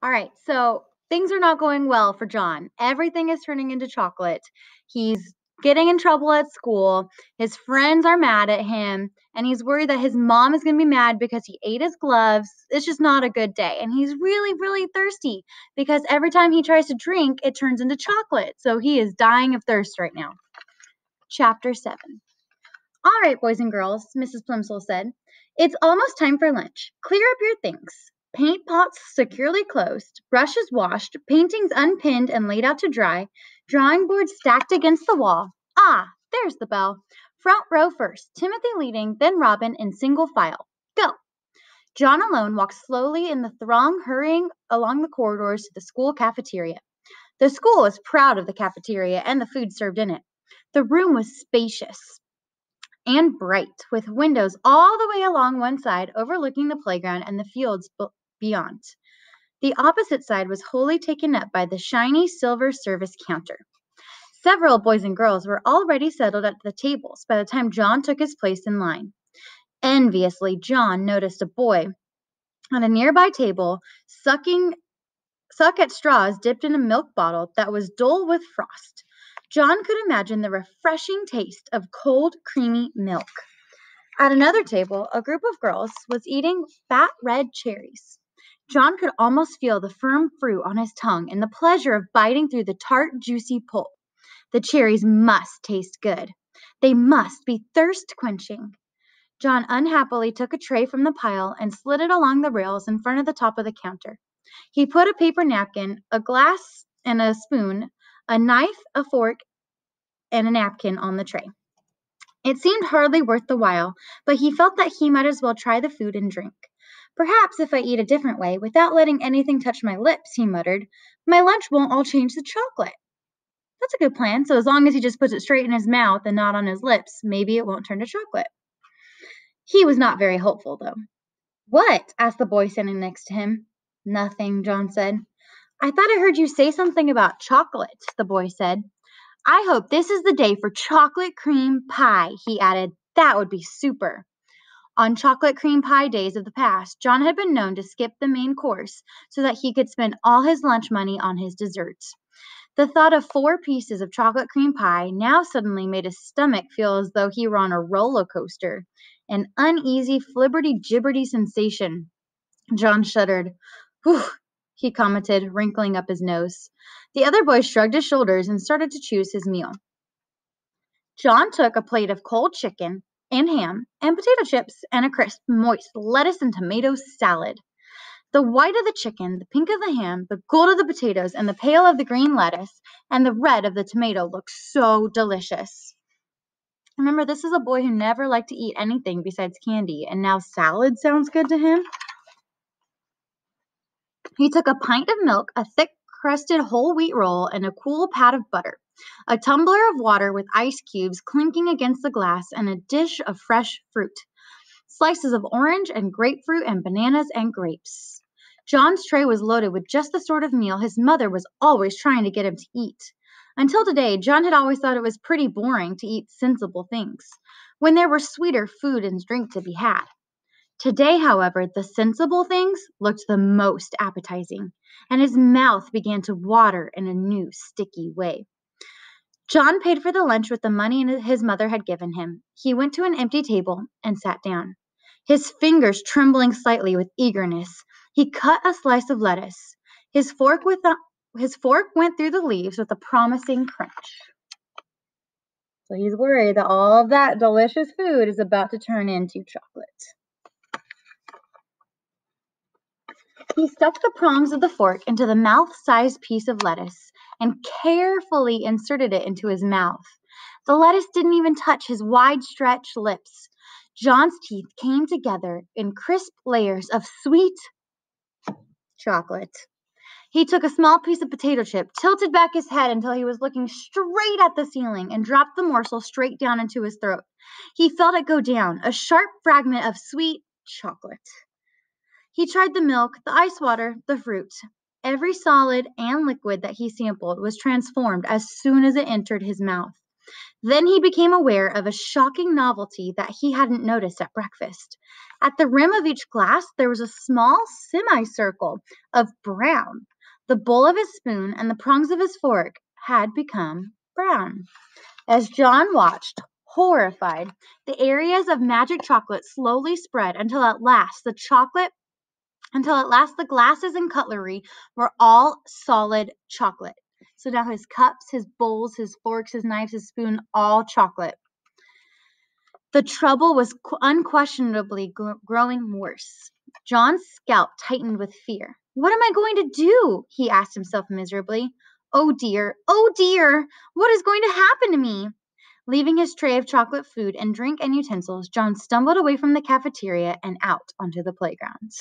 All right, so things are not going well for John. Everything is turning into chocolate. He's getting in trouble at school. His friends are mad at him, and he's worried that his mom is going to be mad because he ate his gloves. It's just not a good day. And he's really, really thirsty because every time he tries to drink, it turns into chocolate. So he is dying of thirst right now. Chapter 7. All right, boys and girls, Mrs. Plimsoll said. It's almost time for lunch. Clear up your things. Paint pots securely closed, brushes washed, paintings unpinned and laid out to dry, drawing boards stacked against the wall. Ah, there's the bell. Front row first, Timothy leading, then Robin in single file. Go. John alone walked slowly in the throng, hurrying along the corridors to the school cafeteria. The school was proud of the cafeteria and the food served in it. The room was spacious and bright, with windows all the way along one side overlooking the playground and the fields beyond. The opposite side was wholly taken up by the shiny silver service counter. Several boys and girls were already settled at the tables by the time John took his place in line. Enviously, John noticed a boy on a nearby table suck at straws dipped in a milk bottle that was dull with frost. John could imagine the refreshing taste of cold, creamy milk. At another table, a group of girls was eating fat red cherries. John could almost feel the firm fruit on his tongue and the pleasure of biting through the tart, juicy pulp. The cherries must taste good. They must be thirst-quenching. John unhappily took a tray from the pile and slid it along the rails in front of the top of the counter. He put a paper napkin, a glass and a spoon, a knife, a fork, and a napkin on the tray. It seemed hardly worth the while, but he felt that he might as well try the food and drink. Perhaps if I eat a different way, without letting anything touch my lips, he muttered, my lunch won't all change to chocolate. That's a good plan, so as long as he just puts it straight in his mouth and not on his lips, maybe it won't turn to chocolate. He was not very hopeful, though. What? Asked the boy standing next to him. Nothing, John said. I thought I heard you say something about chocolate, the boy said. I hope this is the day for chocolate cream pie, he added. That would be super. On chocolate cream pie days of the past, John had been known to skip the main course so that he could spend all his lunch money on his desserts. The thought of 4 pieces of chocolate cream pie now suddenly made his stomach feel as though he were on a roller coaster, an uneasy, flibberty-gibberty sensation. John shuddered. Whew, he commented, wrinkling up his nose. The other boy shrugged his shoulders and started to choose his meal. John took a plate of cold chicken and ham and potato chips and a crisp, moist lettuce and tomato salad. The white of the chicken, the pink of the ham, the gold of the potatoes, and the pale of the green lettuce, and the red of the tomato looked so delicious. Remember, this is a boy who never liked to eat anything besides candy, and now salad sounds good to him. He took a pint of milk, a thick-crusted whole wheat roll, and a cool pat of butter, a tumbler of water with ice cubes clinking against the glass, and a dish of fresh fruit, slices of orange and grapefruit and bananas and grapes. John's tray was loaded with just the sort of meal his mother was always trying to get him to eat. Until today, John had always thought it was pretty boring to eat sensible things, when there were sweeter food and drink to be had. Today, however, the sensible things looked the most appetizing, and his mouth began to water in a new, sticky way. John paid for the lunch with the money his mother had given him. He went to an empty table and sat down. His fingers trembling slightly with eagerness, he cut a slice of lettuce. His fork went through the leaves with a promising crunch. So he's worried that all of that delicious food is about to turn into chocolate. He stuck the prongs of the fork into the mouth-sized piece of lettuce and carefully inserted it into his mouth. The lettuce didn't even touch his wide-stretched lips. John's teeth came together in crisp layers of sweet chocolate. He took a small piece of potato chip, tilted back his head until he was looking straight at the ceiling, and dropped the morsel straight down into his throat. He felt it go down, a sharp fragment of sweet chocolate. He tried the milk, the ice water, the fruit. Every solid and liquid that he sampled was transformed as soon as it entered his mouth. Then he became aware of a shocking novelty that he hadn't noticed at breakfast. At the rim of each glass, there was a small semicircle of brown. The bowl of his spoon and the prongs of his fork had become brown. As John watched, horrified, the areas of magic chocolate slowly spread until at last the glasses and cutlery were all solid chocolate. So now his cups, his bowls, his forks, his knives, his spoon, all chocolate. The trouble was unquestionably growing worse. John's scalp tightened with fear. What am I going to do? He asked himself miserably. Oh dear, what is going to happen to me? Leaving his tray of chocolate food and drink and utensils, John stumbled away from the cafeteria and out onto the playground.